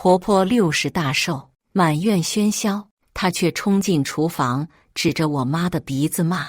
婆婆60大寿，满院喧嚣，她却冲进厨房，指着我妈的鼻子骂：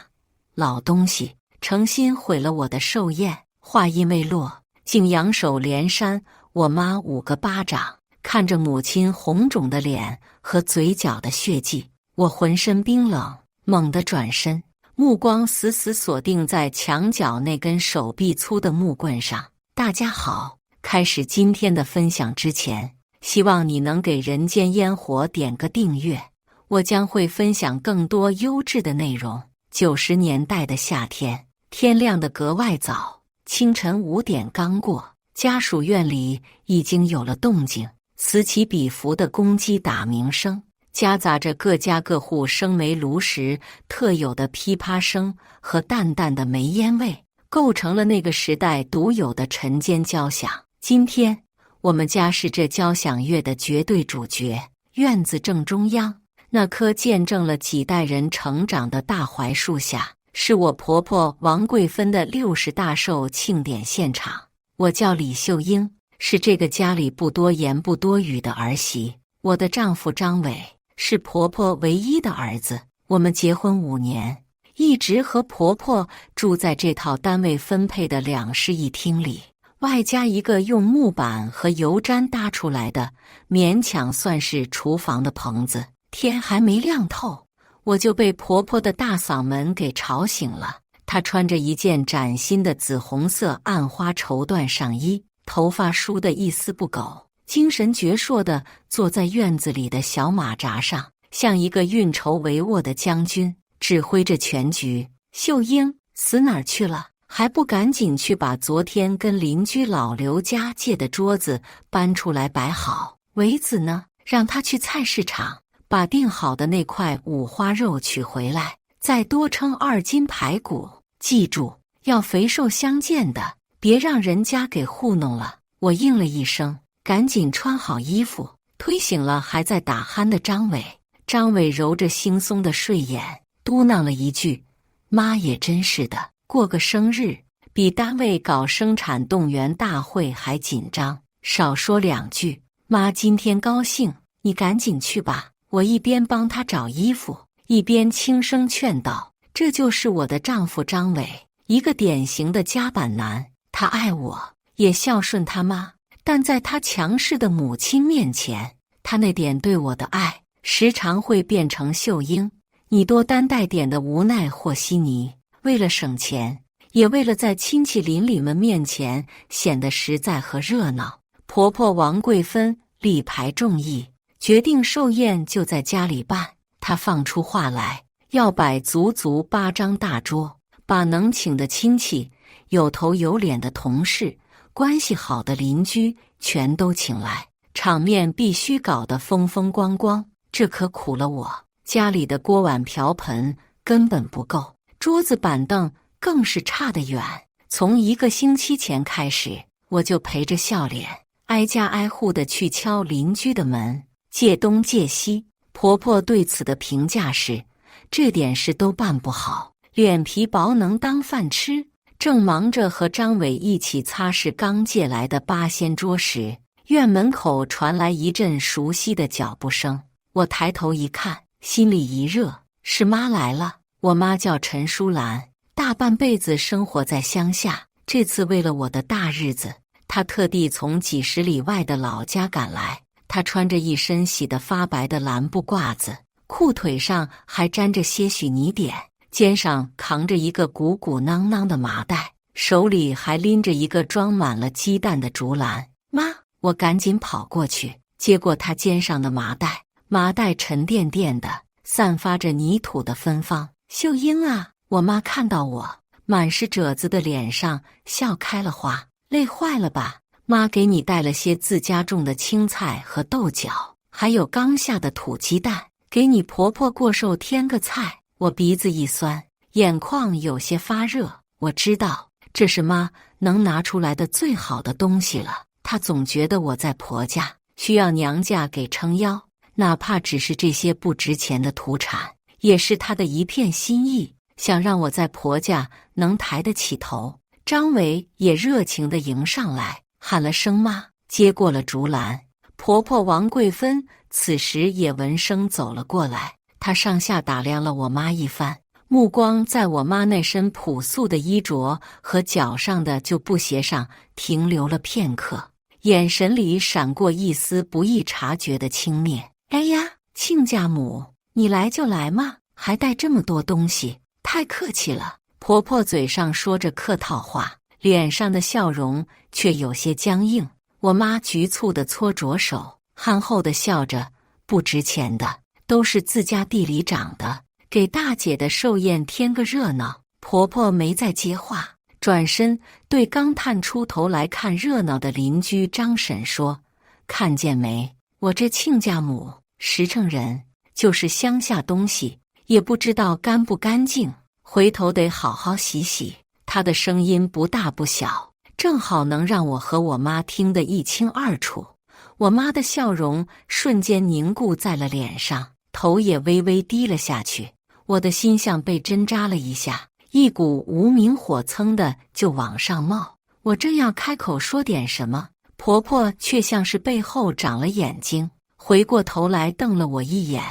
老东西，诚心毁了我的寿宴。话音未落，竟扬手连扇我妈5个巴掌。看着母亲红肿的脸和嘴角的血迹，我浑身冰冷，猛地转身，目光死死锁定在墙角那根手臂粗的木棍上。大家好，开始今天的分享之前，希望你能给人间烟火点个订阅，我将会分享更多优质的内容。90年代的夏天，天亮得格外早，清晨5点刚过，家属院里已经有了动静，此起彼伏的公鸡打鸣声，夹杂着各家各户生煤炉时特有的噼啪声和淡淡的煤烟味，构成了那个时代独有的晨间交响。今天我们家是这交响乐的绝对主角。院子正中央，那棵见证了几代人成长的大槐树下，是我婆婆王桂芬的60大寿庆典现场。我叫李秀英，是这个家里不多言不多语的儿媳。我的丈夫张伟是婆婆唯一的儿子。我们结婚5年，一直和婆婆住在这套单位分配的2室1厅里，外加一个用木板和油毡搭出来的勉强算是厨房的棚子。天还没亮透，我就被婆婆的大嗓门给吵醒了。她穿着一件崭新的紫红色暗花绸缎上衣，头发梳得一丝不苟，精神矍铄地坐在院子里的小马扎上，像一个运筹帷幄的将军，指挥着全局。秀英，死哪儿去了？还不赶紧去把昨天跟邻居老刘家借的桌子搬出来摆好。维子呢？让他去菜市场把订好的那块五花肉取回来，再多称2斤排骨。记住，要肥瘦相间的，别让人家给糊弄了。我应了一声，赶紧穿好衣服，推醒了还在打鼾的张伟。张伟揉着惺忪的睡眼，嘟囔了一句：妈也真是的，过个生日比单位搞生产动员大会还紧张，少说2句。妈今天高兴，你赶紧去吧。我一边帮他找衣服，一边轻声劝道：这就是我的丈夫张伟，一个典型的家板男，他爱我，也孝顺他妈，但在他强势的母亲面前，他那点对我的爱时常会变成秀英你多担待点的无奈和稀泥。为了省钱，也为了在亲戚邻里们面前显得实在和热闹，婆婆王桂芬力排众议，决定寿宴就在家里办。她放出话来，要摆足足8张大桌，把能请的亲戚、有头有脸的同事、关系好的邻居全都请来，场面必须搞得风风光光。这可苦了我，家里的锅碗瓢盆根本不够，桌子板凳更是差得远。从1个星期前开始，我就陪着笑脸，挨家挨户地去敲邻居的门，借东借西。婆婆对此的评价是，这点事都办不好，脸皮薄能当饭吃。正忙着和张伟一起擦拭刚借来的八仙桌时，院门口传来一阵熟悉的脚步声。我抬头一看，心里一热，是妈来了。我妈叫陈淑兰，大半辈子生活在乡下，这次为了我的大日子，她特地从几十里外的老家赶来。她穿着一身洗得发白的蓝布褂子，裤腿上还沾着些许泥点，肩上扛着一个鼓鼓囊囊的麻袋，手里还拎着一个装满了鸡蛋的竹篮。妈，我赶紧跑过去，接过她肩上的麻袋，麻袋沉甸甸的，散发着泥土的芬芳。秀英啊！我妈看到我满是褶子的脸上笑开了花。累坏了吧？妈给你带了些自家种的青菜和豆角，还有刚下的土鸡蛋，给你婆婆过寿添个菜。我鼻子一酸，眼眶有些发热。我知道这是妈能拿出来的最好的东西了。她总觉得我在婆家需要娘家给撑腰，哪怕只是这些不值钱的土产，也是她的一片心意，想让我在婆家能抬得起头。张伟也热情地迎上来，喊了声妈，接过了竹篮。婆婆王桂芬此时也闻声走了过来，她上下打量了我妈一番，目光在我妈那身朴素的衣着和脚上的旧布鞋上停留了片刻，眼神里闪过一丝不易察觉的轻蔑。哎呀，亲家母，你来就来嘛，还带这么多东西，太客气了。婆婆嘴上说着客套话，脸上的笑容却有些僵硬。我妈局促地搓着手，憨厚地笑着，不值钱的，都是自家地里长的，给大姐的寿宴添个热闹。婆婆没再接话，转身对刚探出头来看热闹的邻居张婶说：“看见没，我这亲家母实诚人，就是乡下东西，也不知道干不干净，回头得好好洗洗。”她的声音不大不小，正好能让我和我妈听得一清二楚。我妈的笑容瞬间凝固在了脸上，头也微微低了下去。我的心像被针扎了一下，一股无名火噌的就往上冒。我正要开口说点什么，婆婆却像是背后长了眼睛，回过头来瞪了我一眼：“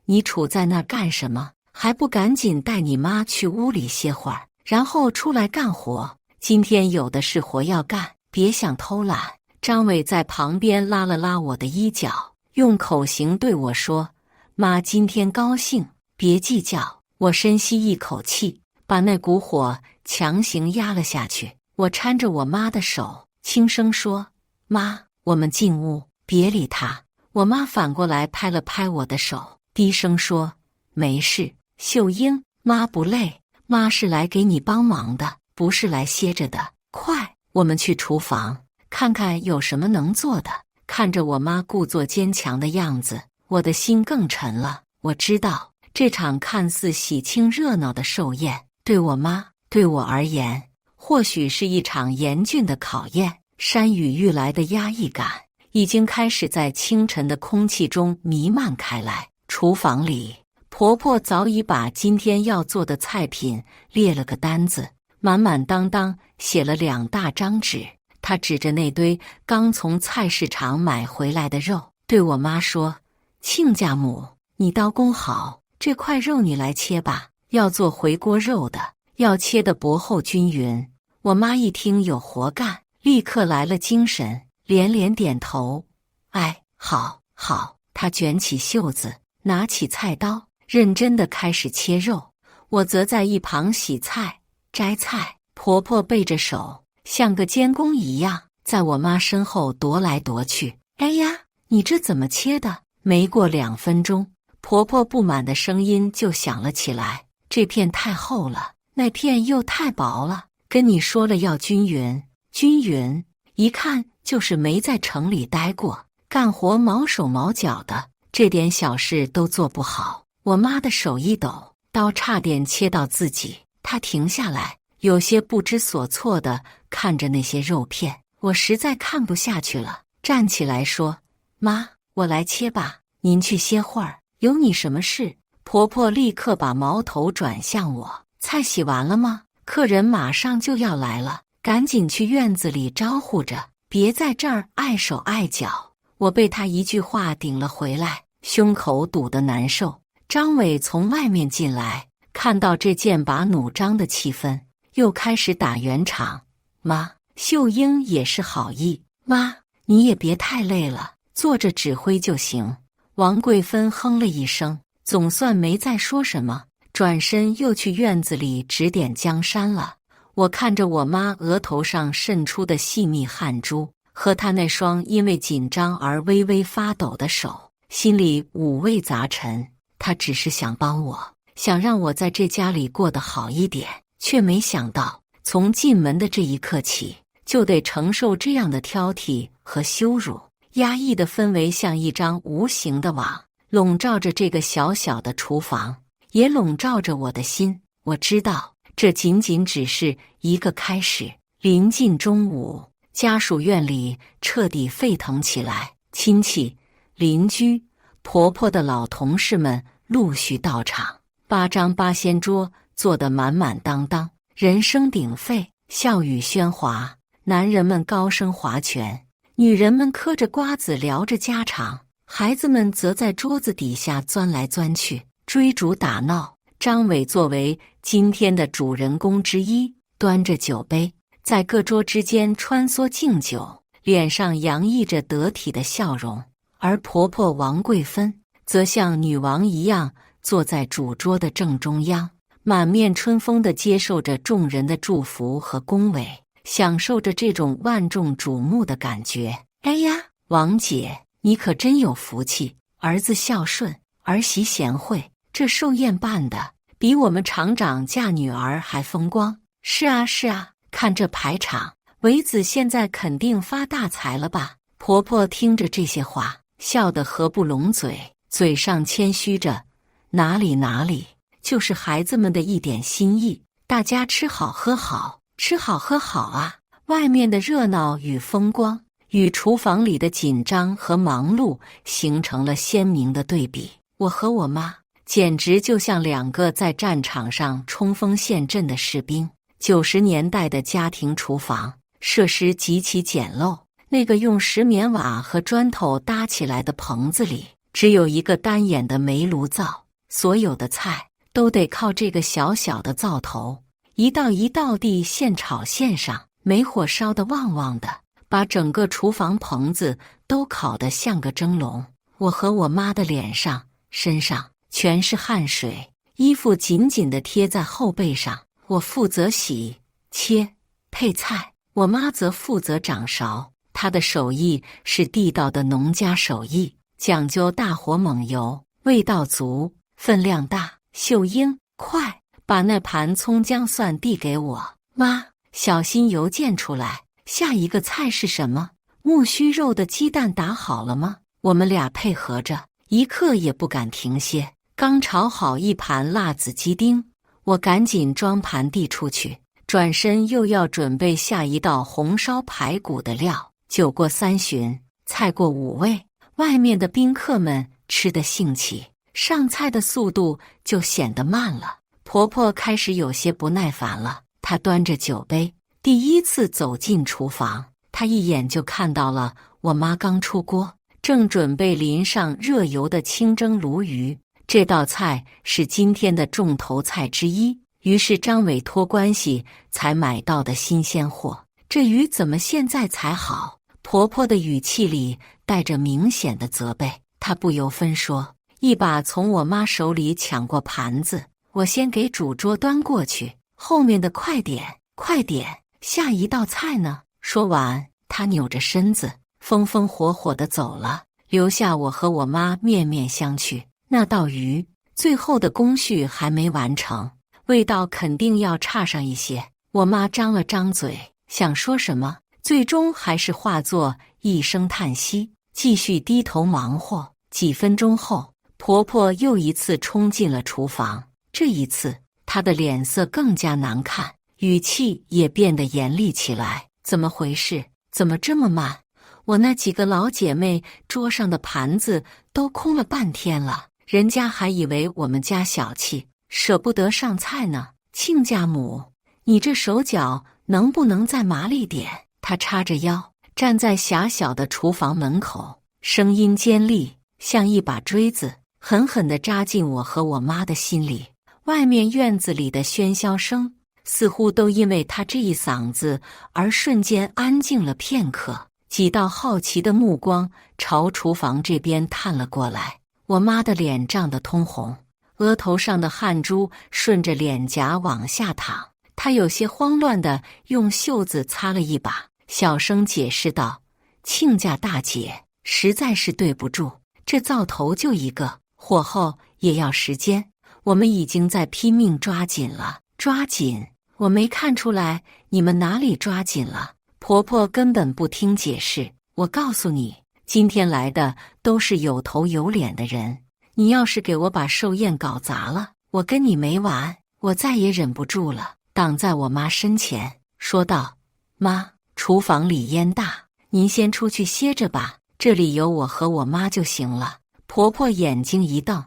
你杵在那干什么？还不赶紧带你妈去屋里歇会儿，然后出来干活。今天有的是活要干，别想偷懒。”张伟在旁边拉了拉我的衣角，用口型对我说：“妈今天高兴，别计较。”我深吸一口气，把那股火强行压了下去。我搀着我妈的手，轻声说：“妈，我们进屋，别理他。”我妈反过来拍了拍我的手，低声说：“没事，秀英，妈不累，妈是来给你帮忙的，不是来歇着的。快，我们去厨房看看有什么能做的。”看着我妈故作坚强的样子，我的心更沉了。我知道这场看似喜庆热闹的寿宴，对我妈，对我而言，或许是一场严峻的考验。山雨欲来的压抑感已经开始在清晨的空气中弥漫开来。厨房里，婆婆早已把今天要做的菜品列了个单子，满满当当写了2大张纸。她指着那堆刚从菜市场买回来的肉，对我妈说：“亲家母，你刀工好，这块肉你来切吧，要做回锅肉的，要切得薄厚均匀。”我妈一听有活干，立刻来了精神，连连点头：“哎，好，好。”她卷起袖子，拿起菜刀，认真地开始切肉。我则在一旁洗菜、摘菜。婆婆背着手，像个监工一样，在我妈身后踱来踱去。“哎呀，你这怎么切的？”没过2分钟，婆婆不满的声音就响了起来：“这片太厚了，那片又太薄了。跟你说了要均匀，均匀，一看就是没在城里待过，干活毛手毛脚的，这点小事都做不好。”我妈的手一抖，刀差点切到自己。她停下来，有些不知所措地看着那些肉片。我实在看不下去了，站起来说：“妈，我来切吧，您去歇会儿，有你什么事？”婆婆立刻把矛头转向我：“菜洗完了吗？客人马上就要来了，赶紧去院子里招呼着，别在这儿碍手碍脚。”我被她一句话顶了回来，胸口堵得难受。张伟从外面进来，看到这剑拔弩张的气氛，又开始打圆场：“妈，秀英也是好意，妈，你也别太累了，坐着指挥就行。”王桂芬哼了一声，总算没再说什么，转身又去院子里指点江山了。我看着我妈额头上渗出的细密汗珠，和她那双因为紧张而微微发抖的手，心里五味杂陈。她只是想帮我，想让我在这家里过得好一点，却没想到从进门的这一刻起，就得承受这样的挑剔和羞辱。压抑的氛围像一张无形的网，笼罩着这个小小的厨房，也笼罩着我的心。我知道，这仅仅只是一个开始。临近中午，家属院里彻底沸腾起来，亲戚、邻居、婆婆的老同事们陆续到场，8张8仙桌坐得满满当当，人声鼎沸，笑语喧哗，男人们高声划拳：“女人们嗑着瓜子聊着家常，孩子们则在桌子底下钻来钻去，追逐打闹。张伟作为今天的主人公之一，端着酒杯，在各桌之间穿梭敬酒，脸上洋溢着得体的笑容。而婆婆王贵芬则像女王一样坐在主桌的正中央，满面春风地接受着众人的祝福和恭维，享受着这种万众瞩目的感觉。哎呀，王姐，你可真有福气，儿子孝顺，儿媳贤惠，这寿宴办的比我们厂长嫁女儿还风光。是啊是啊，看这排场，维子现在肯定发大财了吧？婆婆听着这些话，笑得合不拢嘴，嘴上谦虚着，哪里，就是孩子们的一点心意，大家吃好喝好，吃好喝好啊！外面的热闹与风光，与厨房里的紧张和忙碌形成了鲜明的对比。我和我妈简直就像两个在战场上冲锋陷阵的士兵。90年代的家庭厨房设施极其简陋，那个用石棉瓦和砖头搭起来的棚子里，只有一个单眼的煤炉灶，所有的菜都得靠这个小小的灶头，一道一道地现炒现上，煤火烧得旺旺的，把整个厨房棚子都烤得像个蒸笼。我和我妈的脸上、身上全是汗水，衣服紧紧地贴在后背上。我负责洗、切、配菜，我妈则负责掌勺。她的手艺是地道的农家手艺，讲究大火猛油，味道足，分量大。秀英，快把那盘葱姜蒜递给我。妈，小心油溅出来。下一个菜是什么？木须肉的鸡蛋打好了吗？我们俩配合着，一刻也不敢停歇。刚炒好一盘辣子鸡丁，我赶紧装盘递出去，转身又要准备下一道红烧排骨的料。酒过三巡，菜过五味，外面的宾客们吃得兴起，上菜的速度就显得慢了。婆婆开始有些不耐烦了，她端着酒杯，第一次走进厨房。她一眼就看到了我妈刚出锅，正准备淋上热油的清蒸鲈鱼。这道菜是今天的重头菜之一，于是张伟托关系才买到的新鲜货。这鱼怎么现在才好？婆婆的语气里带着明显的责备，她不由分说，一把从我妈手里抢过盘子，我先给主桌端过去，后面的快点，快点，下一道菜呢？说完，她扭着身子，风风火火地走了，留下我和我妈面面相觑。那道鱼最后的工序还没完成，味道肯定要差上一些。我妈张了张嘴，想说什么，最终还是化作一声叹息，继续低头忙活。几分钟后，婆婆又一次冲进了厨房，这一次她的脸色更加难看，语气也变得严厉起来。怎么回事？怎么这么慢？我那几个老姐妹桌上的盘子都空了半天了，人家还以为我们家小气，舍不得上菜呢。亲家母，你这手脚能不能再麻利点？她叉着腰站在狭小的厨房门口，声音尖利，像一把锥子，狠狠地扎进我和我妈的心里。外面院子里的喧嚣声似乎都因为她这一嗓子而瞬间安静了片刻。几道好奇的目光朝厨房这边探了过来，我妈的脸涨得通红，额头上的汗珠顺着脸颊往下淌。她有些慌乱地用袖子擦了一把，小声解释道：“亲家大姐，实在是对不住，这灶头就一个，火候也要时间，我们已经在拼命抓紧了。抓紧？我没看出来你们哪里抓紧了。”婆婆根本不听解释，我告诉你，今天来的都是有头有脸的人，你要是给我把寿宴搞砸了，我跟你没完。我再也忍不住了，挡在我妈身前说道：“妈，厨房里烟大，您先出去歇着吧，这里有我和我妈就行了。”婆婆眼睛一瞪：“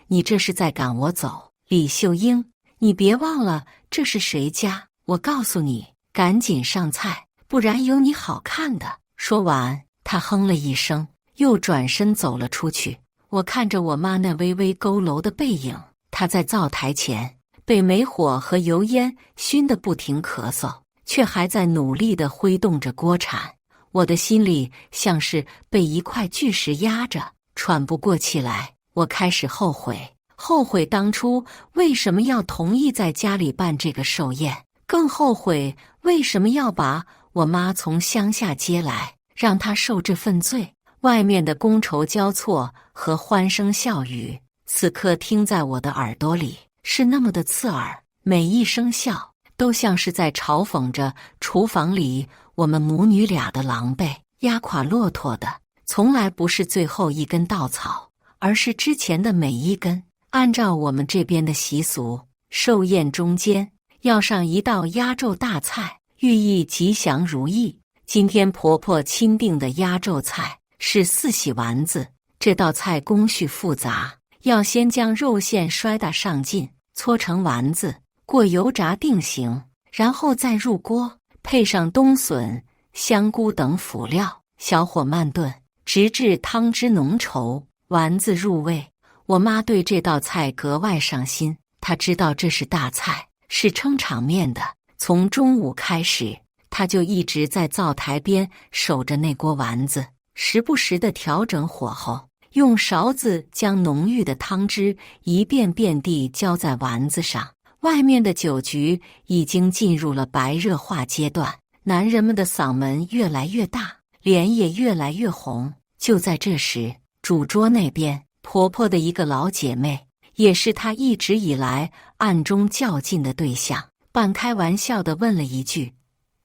你这是在赶我走？李秀英，你别忘了这是谁家，我告诉你，赶紧上菜，不然有你好看的。”说完，他哼了一声，又转身走了出去。我看着我妈那微微佝偻的背影，她在灶台前被煤火和油烟熏得不停咳嗽，却还在努力地挥动着锅铲。我的心里像是被一块巨石压着，喘不过气来。我开始后悔当初为什么要同意在家里办这个寿宴，更后悔为什么要把我妈从乡下接来，让她受这份罪。外面的觥筹交错和欢声笑语，此刻听在我的耳朵里是那么的刺耳，每一声笑都像是在嘲讽着厨房里我们母女俩的狼狈。压垮骆驼的从来不是最后一根稻草，而是之前的每一根。按照我们这边的习俗，寿宴中间要上一道压轴大菜，寓意吉祥如意。今天婆婆钦定的压轴菜是四喜丸子。这道菜工序复杂，要先将肉馅摔打上劲，搓成丸子，过油炸定型，然后再入锅，配上冬笋、香菇等辅料，小火慢炖，直至汤汁浓稠，丸子入味。我妈对这道菜格外上心，她知道这是大菜，是撑场面的。从中午开始，她就一直在灶台边守着那锅丸子，时不时地调整火候，用勺子将浓郁的汤汁一遍遍地浇在丸子上。外面的酒局已经进入了白热化阶段，男人们的嗓门越来越大，脸也越来越红。就在这时，主桌那边，婆婆的一个老姐妹，也是她一直以来暗中较劲的对象，半开玩笑地问了一句：“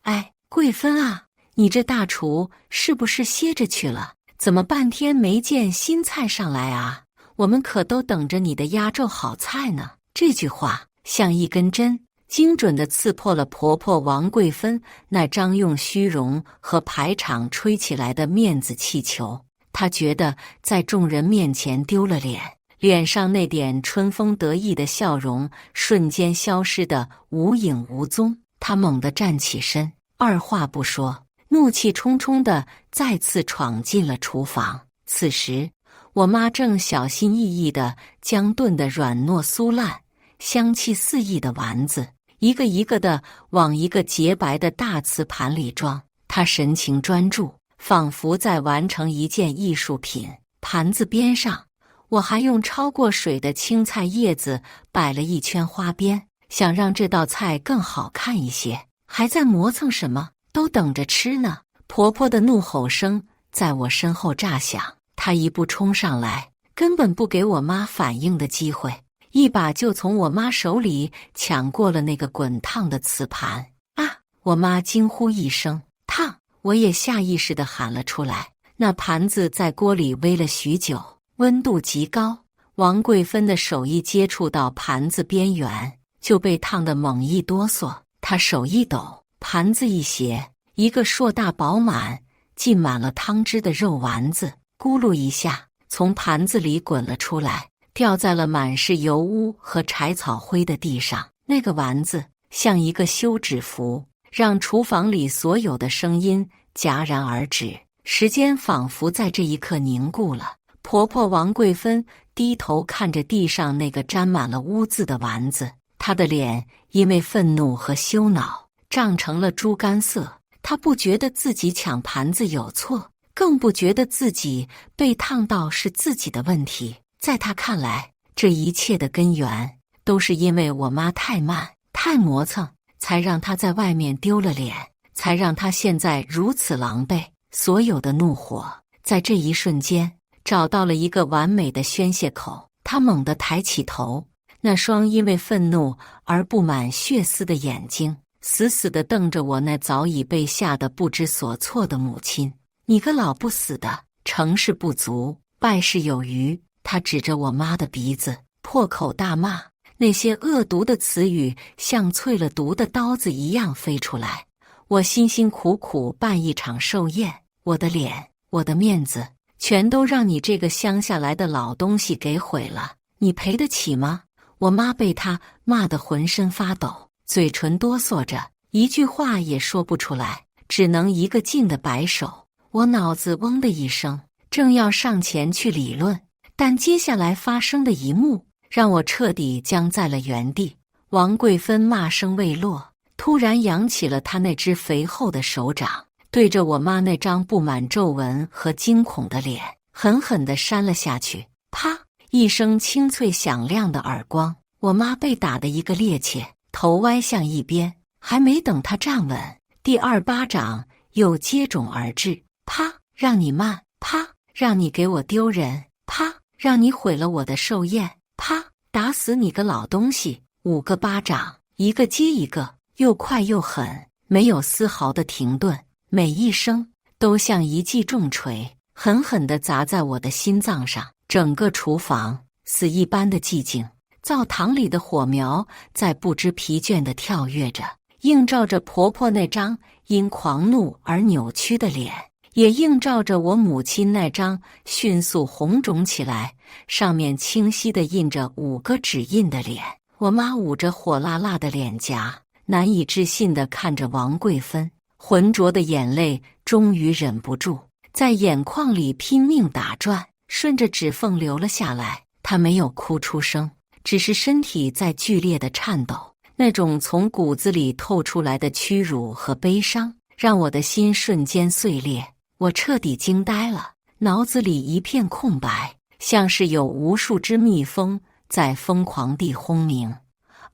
哎，桂芬啊，你这大厨是不是歇着去了？怎么半天没见新菜上来啊？我们可都等着你的压轴好菜呢。”这句话像一根针，精准地刺破了婆婆王桂芬那张用虚荣和排场吹起来的面子气球。她觉得在众人面前丢了脸，脸上那点春风得意的笑容瞬间消失得无影无踪。她猛地站起身，二话不说，怒气冲冲地再次闯进了厨房。此时，我妈正小心翼翼地将炖得软糯酥烂、香气四溢的丸子一个一个地往一个洁白的大瓷盘里装。她神情专注，仿佛在完成一件艺术品。盘子边上，我还用焯过水的青菜叶子摆了一圈花边，想让这道菜更好看一些。还在磨蹭什么？都等着吃呢！婆婆的怒吼声在我身后炸响，她一步冲上来，根本不给我妈反应的机会，一把就从我妈手里抢过了那个滚烫的瓷盘。啊！我妈惊呼一声，烫！我也下意识地喊了出来。那盘子在锅里煨了许久，温度极高。王桂芬的手一接触到盘子边缘，就被烫得猛一哆嗦。她手一抖，盘子一斜，一个硕大饱满、浸满了汤汁的肉丸子，咕噜一下从盘子里滚了出来，掉在了满是油污和柴草灰的地上。那个丸子像一个休止符，让厨房里所有的声音戛然而止，时间仿佛在这一刻凝固了。婆婆王桂芬低头看着地上那个沾满了污渍的丸子，她的脸因为愤怒和羞恼涨成了猪肝色。她不觉得自己抢盘子有错，更不觉得自己被烫到是自己的问题。在她看来，这一切的根源都是因为我妈太慢、太磨蹭，才让她在外面丢了脸，才让她现在如此狼狈。所有的怒火在这一瞬间找到了一个完美的宣泄口。她猛地抬起头，那双因为愤怒而布满血丝的眼睛死死地瞪着我那早已被吓得不知所措的母亲。你个老不死的，成事不足，败事有余。她指着我妈的鼻子，破口大骂，那些恶毒的词语像淬了毒的刀子一样飞出来。我辛辛苦苦办一场寿宴，我的脸，我的面子，全都让你这个乡下来的老东西给毁了，你赔得起吗？我妈被他骂得浑身发抖，嘴唇哆嗦着，一句话也说不出来，只能一个劲地摆手。我脑子嗡的一声，正要上前去理论，但接下来发生的一幕让我彻底僵在了原地。王贵芬骂声未落，突然扬起了她那只肥厚的手掌，对着我妈那张布满皱纹和惊恐的脸狠狠地扇了下去。啪！一声清脆响亮的耳光，我妈被打得一个趔趄，头歪向一边。还没等她站稳，第二巴掌又接踵而至。啪！让你慢！啪！让你给我丢人！啪！让你毁了我的寿宴！啪！打死你个老东西！5个巴掌，一个接一个，又快又狠，没有丝毫的停顿，每一声都像一记重锤，狠狠地砸在我的心脏上。整个厨房死一般的寂静，灶堂里的火苗在不知疲倦地跳跃着，映照着婆婆那张因狂怒而扭曲的脸，也映照着我母亲那张迅速红肿起来，上面清晰地印着5个指印的脸。我妈捂着火辣辣的脸颊，难以置信地看着王贵芬，浑浊的眼泪终于忍不住在眼眶里拼命打转，顺着指缝流了下来。她没有哭出声，只是身体在剧烈的颤抖，那种从骨子里透出来的屈辱和悲伤，让我的心瞬间碎裂。我彻底惊呆了，脑子里一片空白，像是有无数只蜜蜂在疯狂地轰鸣，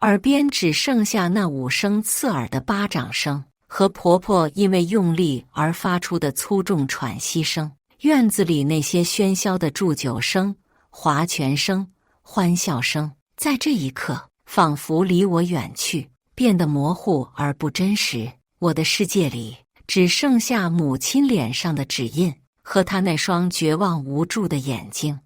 耳边只剩下那5声刺耳的巴掌声和婆婆因为用力而发出的粗重喘息声。院子里那些喧嚣的祝酒声、划拳声、欢笑声，在这一刻仿佛离我远去，变得模糊而不真实。我的世界里只剩下母亲脸上的指印和她那双绝望无助的眼睛。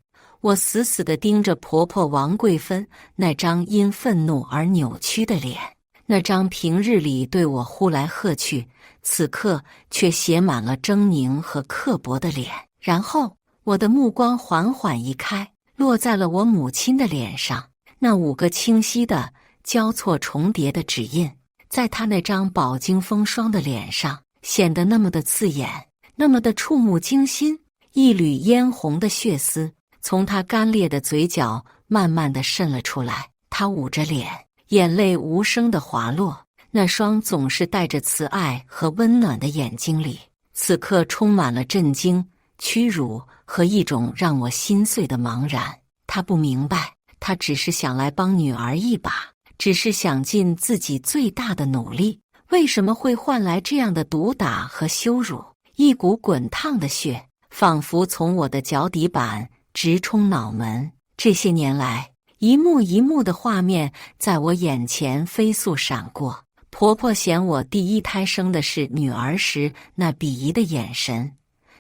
我死死地盯着婆婆王贵芬那张因愤怒而扭曲的脸，那张平日里对我呼来喝去，此刻却写满了狰狞和刻薄的脸。然后我的目光缓缓移开，落在了我母亲的脸上，那5个清晰的交错重叠的指印，在她那张饱经风霜的脸上显得那么的刺眼，那么的触目惊心。一缕嫣红的血丝从她干裂的嘴角慢慢地渗了出来，她捂着脸，眼泪无声地滑落，那双总是带着慈爱和温暖的眼睛里，此刻充满了震惊、屈辱和一种让我心碎的茫然。她不明白，她只是想来帮女儿一把，只是想尽自己最大的努力，为什么会换来这样的毒打和羞辱？一股滚烫的血仿佛从我的脚底板直冲脑门。这些年来，一幕一幕的画面在我眼前飞速闪过。婆婆嫌我第一胎生的是女儿时那鄙夷的眼神，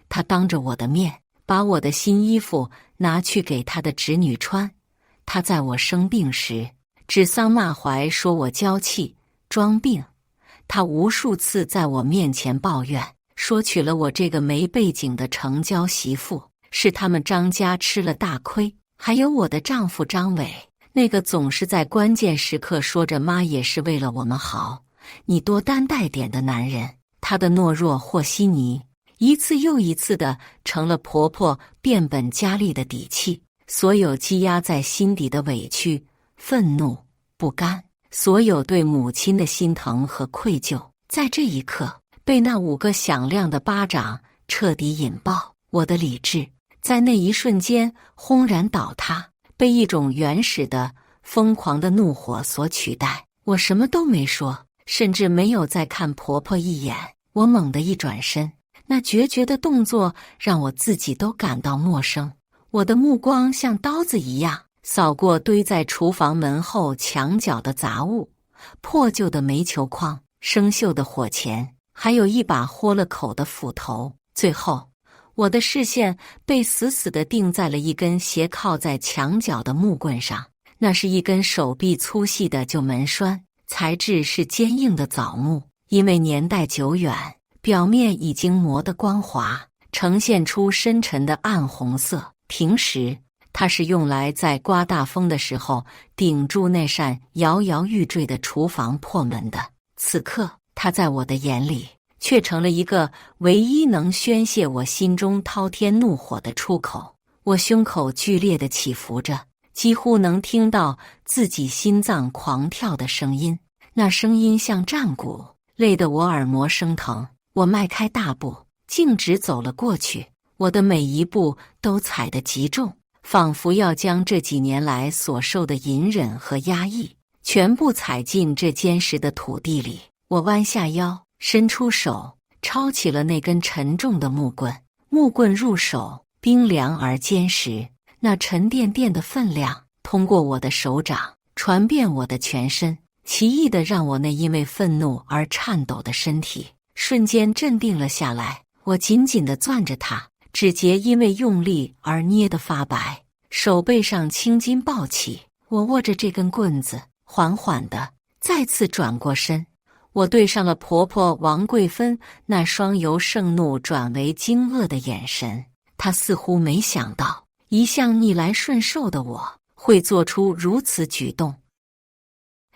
她当着我的面把我的新衣服拿去给她的侄女穿。她在我生病时指桑骂槐，说我娇气装病。她无数次在我面前抱怨，说娶了我这个没背景的城郊媳妇是他们张家吃了大亏。还有我的丈夫张伟，那个总是在关键时刻说着妈也是为了我们好，你多担待点的男人。他的懦弱和稀泥一次又一次的成了婆婆变本加厉的底气。所有积压在心底的委屈、愤怒、不甘，所有对母亲的心疼和愧疚，在这一刻被那5个响亮的巴掌彻底引爆。我的理智在那一瞬间轰然倒塌，被一种原始的疯狂的怒火所取代。我什么都没说，甚至没有再看婆婆一眼。我猛地一转身，那决绝的动作让我自己都感到陌生。我的目光像刀子一样扫过堆在厨房门后墙角的杂物，破旧的煤球筐、生锈的火钳，还有一把豁了口的斧头。最后我的视线被死死地定在了一根斜靠在墙角的木棍上，那是一根手臂粗细的旧门栓，材质是坚硬的枣木，因为年代久远，表面已经磨得光滑，呈现出深沉的暗红色。平时它是用来在刮大风的时候顶住那扇摇摇欲坠的厨房破门的，此刻它在我的眼里却成了一个唯一能宣泄我心中滔天怒火的出口。我胸口剧烈地起伏着，几乎能听到自己心脏狂跳的声音，那声音像战鼓，累得我耳膜生疼。我迈开大步，径直走了过去，我的每一步都踩得极重，仿佛要将这几年来所受的隐忍和压抑全部踩进这坚实的土地里。我弯下腰，伸出手，抄起了那根沉重的木棍。木棍入手，冰凉而坚实，那沉甸甸的分量通过我的手掌，传遍我的全身，奇异的让我那因为愤怒而颤抖的身体瞬间镇定了下来。我紧紧地攥着它，指节因为用力而捏得发白，手背上青筋暴起。我握着这根棍子，缓缓地再次转过身。我对上了婆婆王贵芬那双由盛怒转为惊愕的眼神，她似乎没想到一向逆来顺受的我会做出如此举动。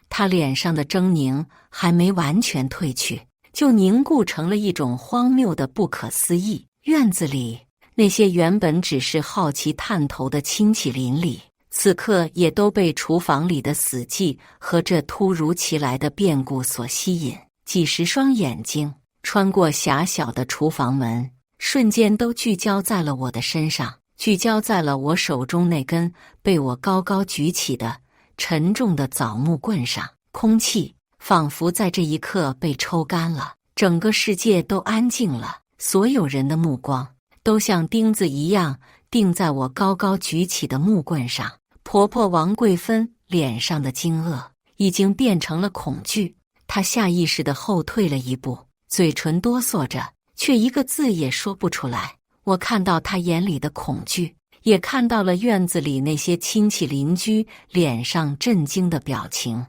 她脸上的狰狞还没完全褪去，就凝固成了一种荒谬的不可思议。院子里那些原本只是好奇探头的亲戚邻里，此刻也都被厨房里的死寂和这突如其来的变故所吸引。几十双眼睛穿过狭小的厨房门，瞬间都聚焦在了我的身上，聚焦在了我手中那根被我高高举起的沉重的枣木棍上。空气仿佛在这一刻被抽干了，整个世界都安静了，所有人的目光都像钉子一样钉在我高高举起的木棍上。婆婆王贵芬脸上的惊愕已经变成了恐惧，她下意识地后退了一步，嘴唇哆嗦着，却一个字也说不出来。我看到她眼里的恐惧，也看到了院子里那些亲戚邻居脸上震惊的表情。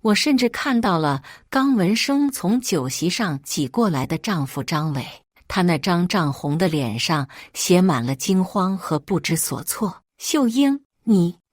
我甚至看到了刚闻声从酒席上挤过来的丈夫张伟，他那张涨红的脸上写满了惊慌和不知所措。秀英，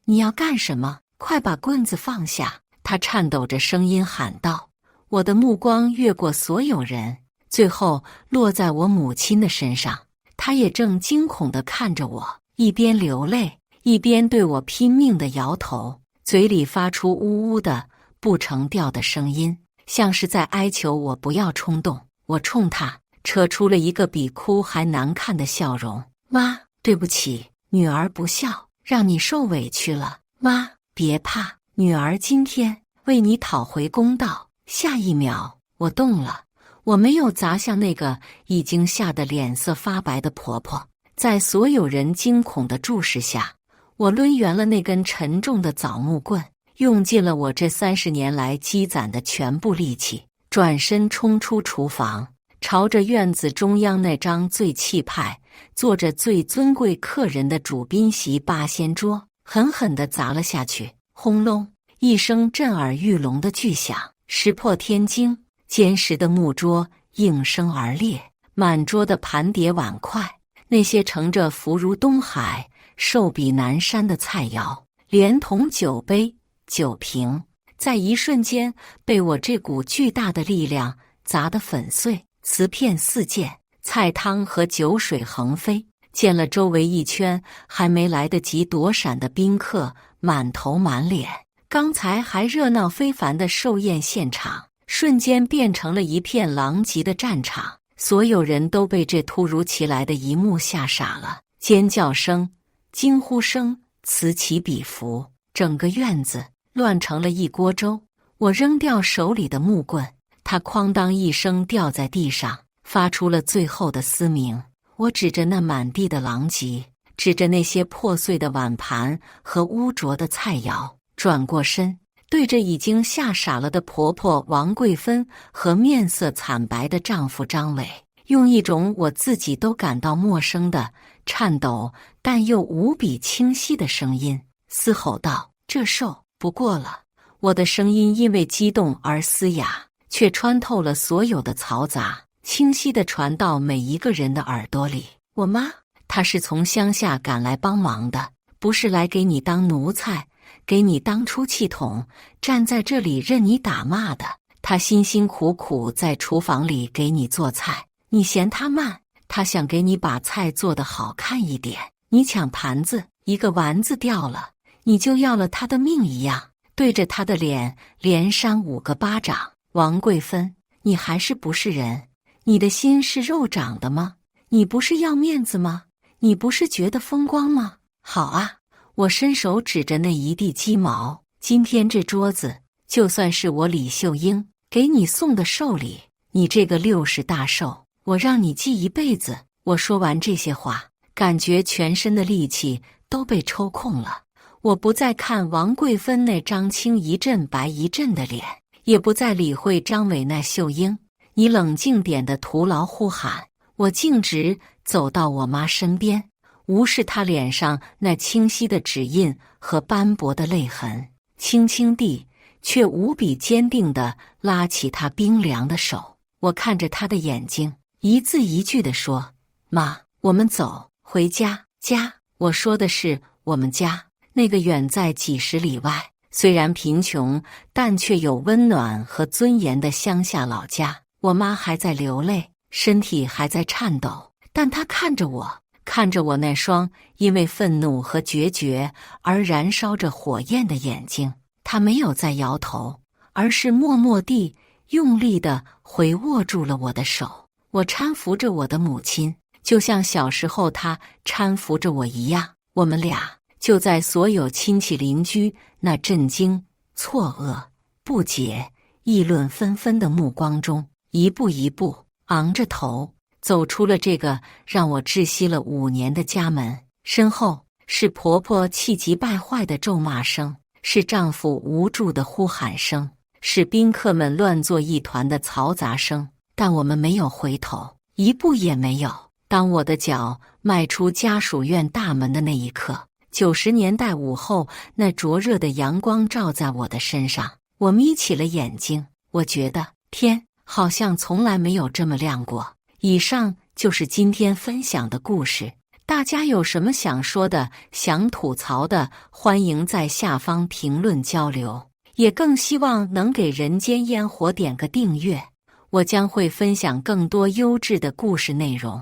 你要干什么？快把棍子放下！他颤抖着声音喊道。我的目光越过所有人，最后落在我母亲的身上。她也正惊恐地看着我，一边流泪，一边对我拼命地摇头，嘴里发出呜呜的不成调的声音，像是在哀求我不要冲动。我冲她扯出了一个比哭还难看的笑容。妈，对不起，女儿不孝，让你受委屈了。妈，别怕，女儿今天为你讨回公道。下一秒，我动了，我没有砸向那个已经吓得脸色发白的婆婆。在所有人惊恐的注视下，我抡圆了那根沉重的枣木棍，用尽了我这30年来积攒的全部力气，转身冲出厨房，朝着院子中央那张最气派、坐着最尊贵客人的主宾席八仙桌狠狠地砸了下去。轰隆一声震耳欲聋的巨响，石破天惊，坚实的木桌应声而裂，满桌的盘碟碗筷，那些盛着福如东海、寿比南山的菜肴，连同酒杯、酒瓶，在一瞬间被我这股巨大的力量砸得粉碎，瓷片四溅，菜汤和酒水横飞，溅了周围一圈还没来得及躲闪的宾客满头满脸。刚才还热闹非凡的寿宴现场瞬间变成了一片狼藉的战场，所有人都被这突如其来的一幕吓傻了，尖叫声、惊呼声此起彼伏，整个院子乱成了一锅粥。我扔掉手里的木棍，它哐当一声掉在地上，发出了最后的嘶鸣。我指着那满地的狼藉，指着那些破碎的碗盘和污浊的菜肴，转过身，对着已经吓傻了的婆婆王贵芬和面色惨白的丈夫张伟，用一种我自己都感到陌生的颤抖但又无比清晰的声音嘶吼道：这寿不过了。我的声音因为激动而嘶哑，却穿透了所有的嘈杂，清晰地传到每一个人的耳朵里。我妈，她是从乡下赶来帮忙的，不是来给你当奴才，给你当出气筒，站在这里任你打骂的。他辛辛苦苦在厨房里给你做菜，你嫌他慢，他想给你把菜做得好看一点，你抢盘子，一个丸子掉了，你就要了他的命一样，对着他的脸连扇5个巴掌。王贵芬，你还是不是人？你的心是肉长的吗？你不是要面子吗？你不是觉得风光吗？好啊，我伸手指着那一地鸡毛，今天这桌子就算是我李秀英给你送的寿礼，你这个60大寿，我让你记一辈子。我说完这些话，感觉全身的力气都被抽空了。我不再看王贵芬那张青一阵白一阵的脸，也不再理会张伟那秀英你冷静点的徒劳呼喊。我径直走到我妈身边，无视她脸上那清晰的指印和斑驳的泪痕，轻轻地却无比坚定地拉起她冰凉的手。我看着她的眼睛，一字一句地说：妈，我们走，回家。家，我说的是我们家，那个远在几十里外，虽然贫穷，但却有温暖和尊严的乡下老家。我妈还在流泪，身体还在颤抖，但她看着我，看着我那双因为愤怒和决绝而燃烧着火焰的眼睛，她没有再摇头，而是默默地用力地回握住了我的手。我搀扶着我的母亲，就像小时候她搀扶着我一样，我们俩就在所有亲戚邻居那震惊、错愕、不解、议论纷纷的目光中，一步一步昂着头走出了这个让我窒息了5年的家门。身后是婆婆气急败坏的咒骂声，是丈夫无助的呼喊声，是宾客们乱作一团的嘈杂声。但我们没有回头，一步也没有。当我的脚迈出家属院大门的那一刻，90年代午后那灼热的阳光照在我的身上，我眯起了眼睛，我觉得天好像从来没有这么亮过。以上就是今天分享的故事，大家有什么想说的、想吐槽的，欢迎在下方评论交流，也更希望能给人间烟火点个订阅，我将会分享更多优质的故事内容。